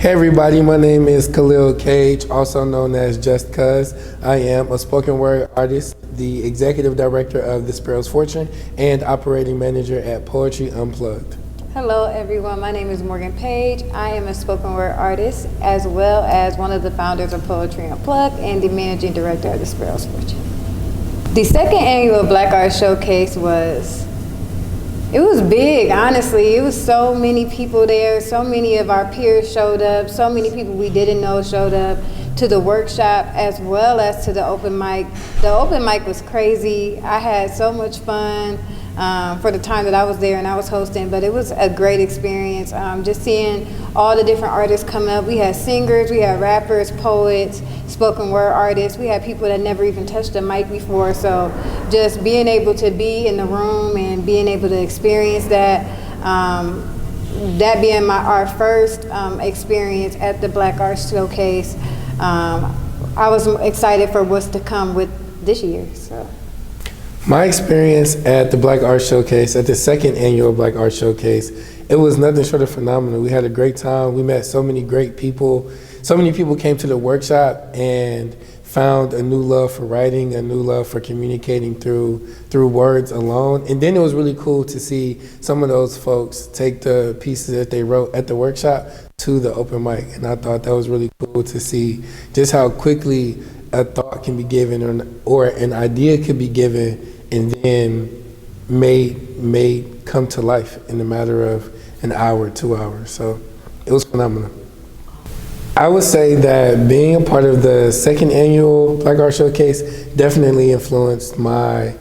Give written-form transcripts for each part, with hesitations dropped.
Hey everybody, my name is Khalil Cage, also known as Just Cuz. I am a spoken word artist, the executive director of The Sparrow's Fortune, and operating manager at Poetry Unplugged. Hello everyone, my name is Morgan Paige. I am a spoken word artist as well as one of the founders of Poetry Unplugged and the managing director of The Sparrow's Fortune. The second annual Black Art Showcase was big, honestly. It was so many people there, so many of our peers showed up, so many people we didn't know showed up to the workshop as well as to the open mic. The open mic was crazy. I had so much fun for the time that I was there and I was hosting, but it was a great experience. Just seeing all the different artists come up. We had singers, we had rappers, poets, spoken word artists. We had people that never even touched a mic before. So just being able to be in the room and being able to experience that, that being our first experience at the Black Art Showcase, I was excited for what's to come with this year. So. My experience at the Black Art Showcase, at the second annual Black Art Showcase, it was nothing short of phenomenal. We had a great time. We met so many great people. So many people came to the workshop and found a new love for writing, a new love for communicating through words alone. And then it was really cool to see some of those folks take the pieces that they wrote at the workshop to the open mic. And I thought that was really cool to see just how quickly a thought can be given or an idea could be given and then made come to life in a matter of an hour, 2 hours. So it was phenomenal. I would say that being a part of the second annual Black Art Showcase definitely influenced my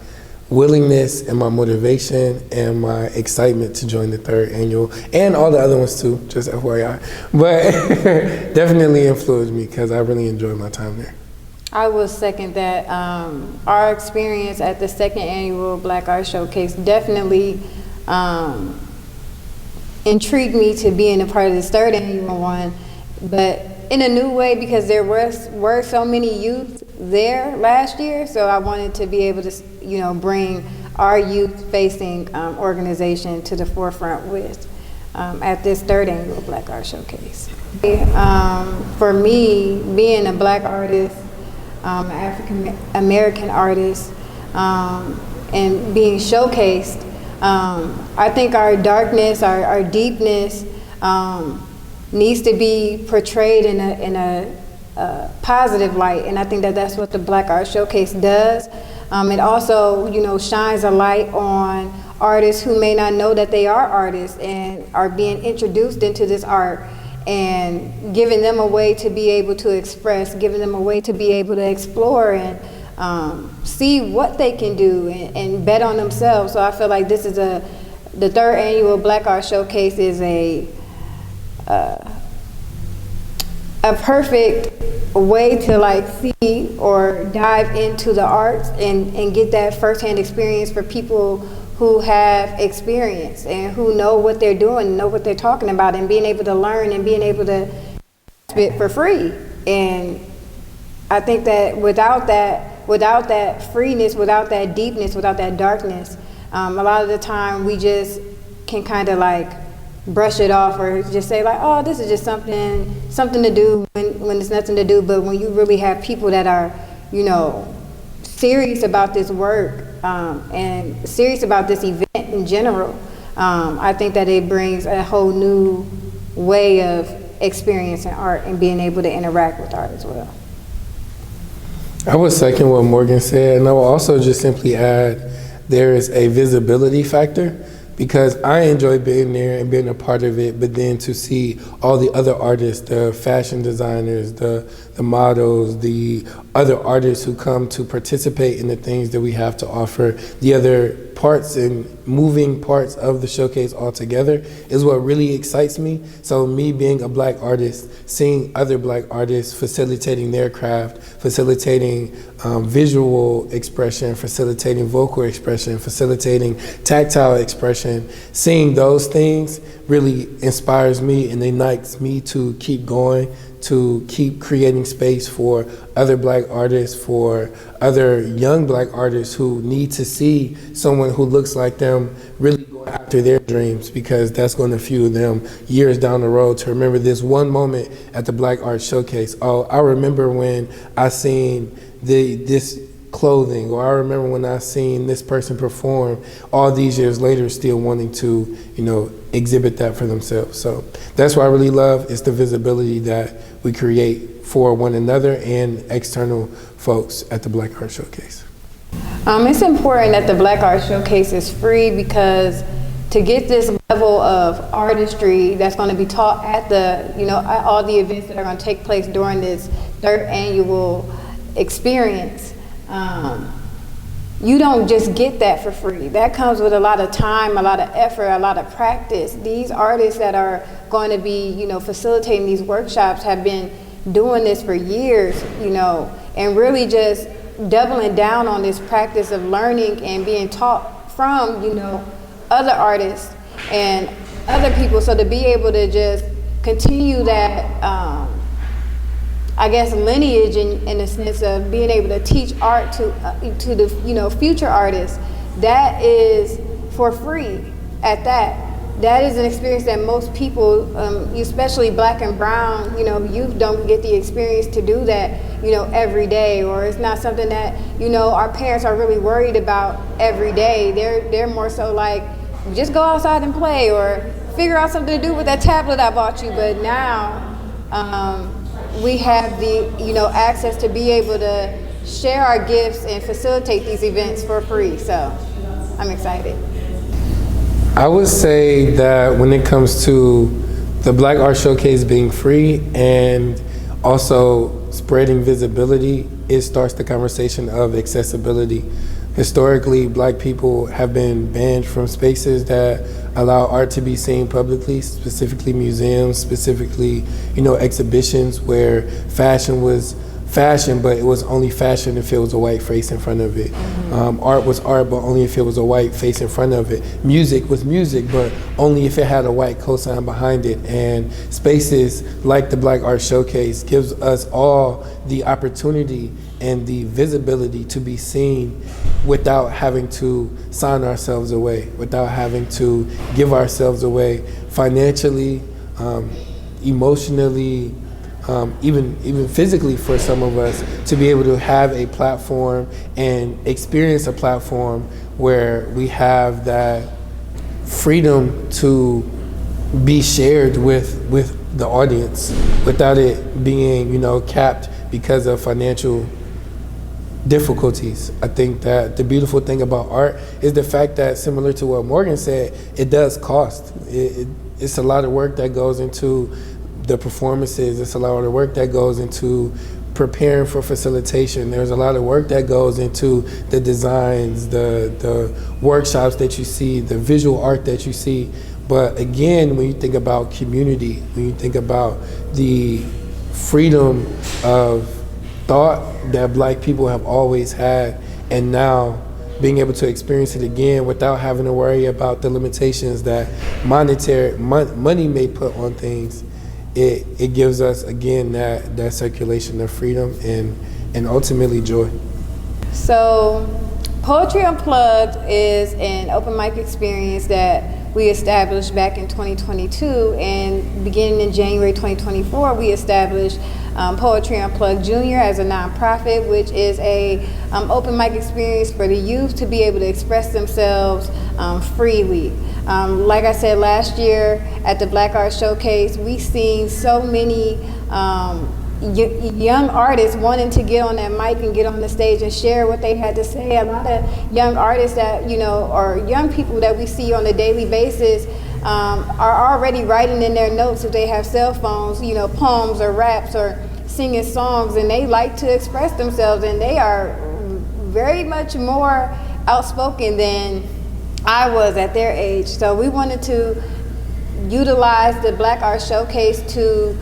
willingness and my motivation and my excitement to join the third annual and all the other ones too, just FYI. But definitely influenced me because I really enjoyed my time there. I will second that. Our experience at the second annual Black Art Showcase definitely intrigued me to being a part of this third annual one, but in a new way because there were so many youth there last year, so I wanted to be able to, bring our youth-facing organization to the forefront with at this third annual Black Art Showcase. For me, being a Black artist, African American artist, and being showcased, I think our darkness, our deepness needs to be portrayed in a positive light, and I think that that's what the Black Art Showcase does. It also, shines a light on artists who may not know that they are artists and are being introduced into this art, and giving them a way to be able to express, giving them a way to be able to explore and see what they can do and bet on themselves. So I feel like this is the third annual Black Art Showcase is a perfect way to see or dive into the arts and get that firsthand experience for people who have experience and who know what they're doing, know what they're talking about, and being able to learn and being able to spit for free. And I think that without that freeness, without that deepness, without that darkness, a lot of the time we just can kind of brush it off or just say oh, this is just something to do when there's nothing to do. But when you really have people that are, serious about this work and serious about this event in general, I think that it brings a whole new way of experiencing art and being able to interact with art as well. I would second what Morgan said, and I will also just simply add there is a visibility factor, because I enjoy being there and being a part of it, but then to see all the other artists, the fashion designers, the models, the other artists who come to participate in the things that we have to offer, the other parts and moving parts of the showcase altogether is what really excites me. So me being a Black artist, seeing other Black artists facilitating their craft, facilitating visual expression, facilitating vocal expression, facilitating tactile expression, seeing those things really inspires me and ignites me to keep going, to keep creating space for other Black artists, for other young Black artists who need to see someone who looks like them really going after their dreams, because that's going to fuel them years down the road to remember this one moment at the Black Arts Showcase. Oh, I remember when I seen this clothing, or I remember when I seen this person perform, all these years later still wanting to, exhibit that for themselves. So that's what I really love, is the visibility that we create for one another and external folks at the Black Arts Showcase. It's important that the Black Arts Showcase is free, because to get this level of artistry that's going to be taught at at all the events that are going to take place during this third annual experience, you don't just get that for free. That comes with a lot of time, a lot of effort, a lot of practice. These artists that are going to be, facilitating these workshops have been doing this for years, and really just doubling down on this practice of learning and being taught from, other artists and other people. So to be able to just continue that, lineage in the sense of being able to teach art to the future artists, that is for free at that. That is an experience that most people, especially Black and brown, youth, don't get the experience to do that, every day, or it's not something that, our parents are really worried about every day. They're more so like, just go outside and play, or figure out something to do with that tablet I bought you. But now, we have the, access to be able to share our gifts and facilitate these events for free. So I'm excited. I would say that when it comes to the Black Art Showcase being free and also spreading visibility, it starts the conversation of accessibility. Historically, Black people have been banned from spaces that allow art to be seen publicly, specifically museums, specifically, exhibitions where fashion was fashion, but it was only fashion if it was a white face in front of it. Art was art, but only if it was a white face in front of it. Music was music, but only if it had a white cosign behind it. And spaces like the Black Art Showcase gives us all the opportunity and the visibility to be seen without having to sign ourselves away, without having to give ourselves away financially, emotionally, even physically for some of us, to be able to have a platform and experience a platform where we have that freedom to be shared with the audience without it being, capped because of financial difficulties. I think that the beautiful thing about art is the fact that, similar to what Morgan said, it does cost. It's a lot of work that goes into the performances. It's a lot of work that goes into preparing for facilitation. There's a lot of work that goes into the designs, the workshops that you see, the visual art that you see. But again, when you think about community, when you think about the freedom of thought that Black people have always had, and now being able to experience it again without having to worry about the limitations that money may put on things, it gives us again that circulation of freedom and ultimately joy. So Poetry Unplugged is an open mic experience that we established back in 2022, and beginning in January 2024, we established Poetry Unplugged Junior as a nonprofit, which is a open mic experience for the youth to be able to express themselves freely. Like I said, last year at the Black Arts Showcase, we seen so many young artists wanting to get on that mic and get on the stage and share what they had to say. A lot of young artists that, or young people that we see on a daily basis are already writing in their notes, if they have cell phones, poems or raps or singing songs, and they like to express themselves, and they are very much more outspoken than I was at their age. So we wanted to utilize the Black Arts Showcase to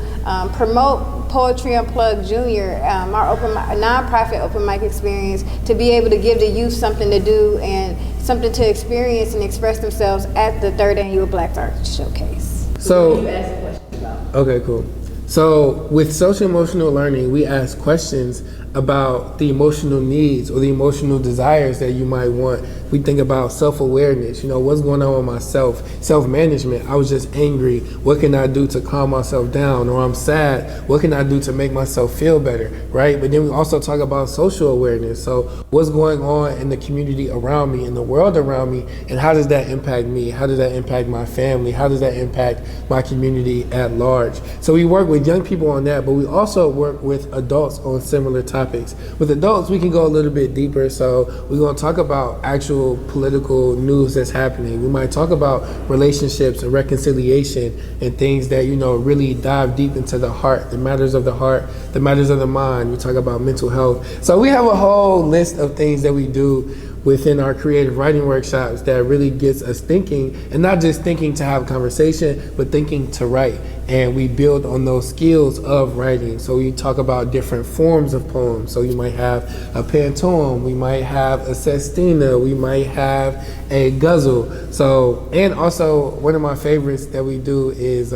promote Poetry Unplugged Junior, our nonprofit open mic experience, to be able to give the youth something to do and something to experience and express themselves at the third annual Black Arts Showcase. So, you asked a question about. Okay, cool. So with social emotional learning, we ask questions about the emotional needs or the emotional desires that you might want. We think about self-awareness, what's going on with myself, self-management. I was just angry. What can I do to calm myself down? Or I'm sad. What can I do to make myself feel better, right? But then we also talk about social awareness. So what's going on in the community around me, in the world around me, and how does that impact me? How does that impact my family? How does that impact my community at large? So we work with young people on that, but we also work with adults on similar topics. With adults, we can go a little bit deeper. So we're going to talk about actual political news that's happening. We might talk about relationships and reconciliation and things that, really dive deep into the heart, the matters of the heart, the matters of the mind. We talk about mental health. So we have a whole list of things that we do within our creative writing workshops that really gets us thinking, and not just thinking to have a conversation, but thinking to write. And we build on those skills of writing. So we talk about different forms of poems. So you might have a pantoum, we might have a sestina, we might have a ghazal. So, and also one of my favorites that we do is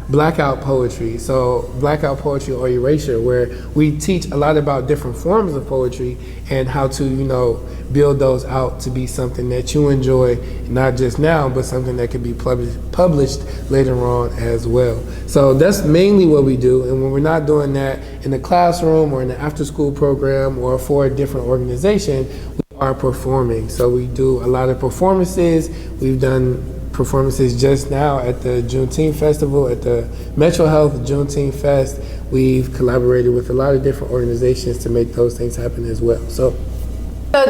blackout poetry. So blackout poetry or erasure, where we teach a lot about different forms of poetry and how to, build those out to be something that you enjoy, not just now, but something that can be published later on as well. So that's mainly what we do. And when we're not doing that in the classroom or in the after school program or for a different organization, we are performing. So we do a lot of performances. We've done performances just now at the Juneteenth Festival, at the Metro Health Juneteenth Fest. We've collaborated with a lot of different organizations to make those things happen as well. So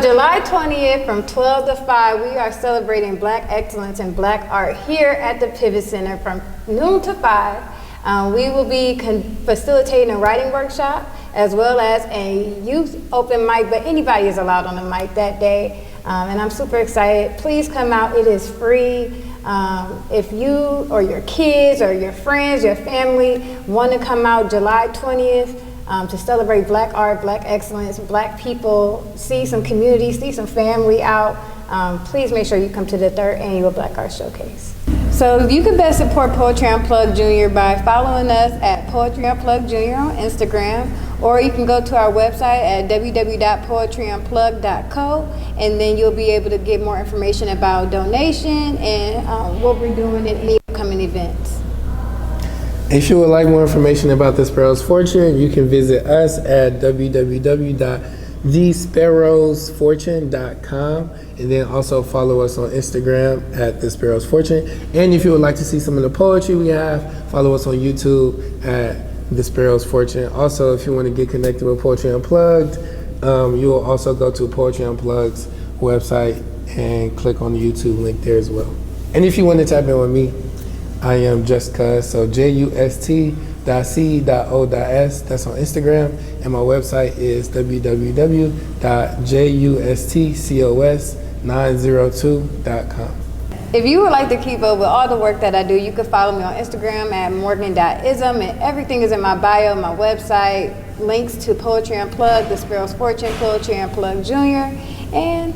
July 20th from 12 to 5, we are celebrating Black excellence in Black art here at the Pivot Center from noon to 5. We will be facilitating a writing workshop as well as a youth open mic, but anybody is allowed on the mic that day. And I'm super excited. Please come out, it is free. If you or your kids or your friends, your family want to come out July 20th, to celebrate Black art, Black excellence, Black people, see some community, see some family out, please make sure you come to the 3rd Annual Black Art Showcase. So you can best support Poetry Unplugged Junior by following us at Poetry Unplugged Junior on Instagram, or you can go to our website at www.poetryunplugged.co, and then you'll be able to get more information about donation and what we're doing in any upcoming events. If you would like more information about The Sparrow's Fortune, you can visit us at www.thesparrowsfortune.com, and then also follow us on Instagram at The Sparrow's Fortune. And if you would like to see some of the poetry we have, follow us on YouTube at The Sparrow's Fortune. Also, if you want to get connected with Poetry Unplugged, you will also go to Poetry Unplugged's website and click on the YouTube link there as well. And if you want to tap in with me, I am just C.O.S, so JUST.C.O.S. That's on Instagram, and my website is www.JUSTCOS902.com. If you would like to keep up with all the work that I do, you can follow me on Instagram at morgan.ism, and everything is in my bio, my website, links to Poetry Unplugged, The Sparrow's Fortune, Poetry Unplugged Junior, and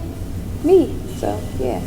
me. So, yeah.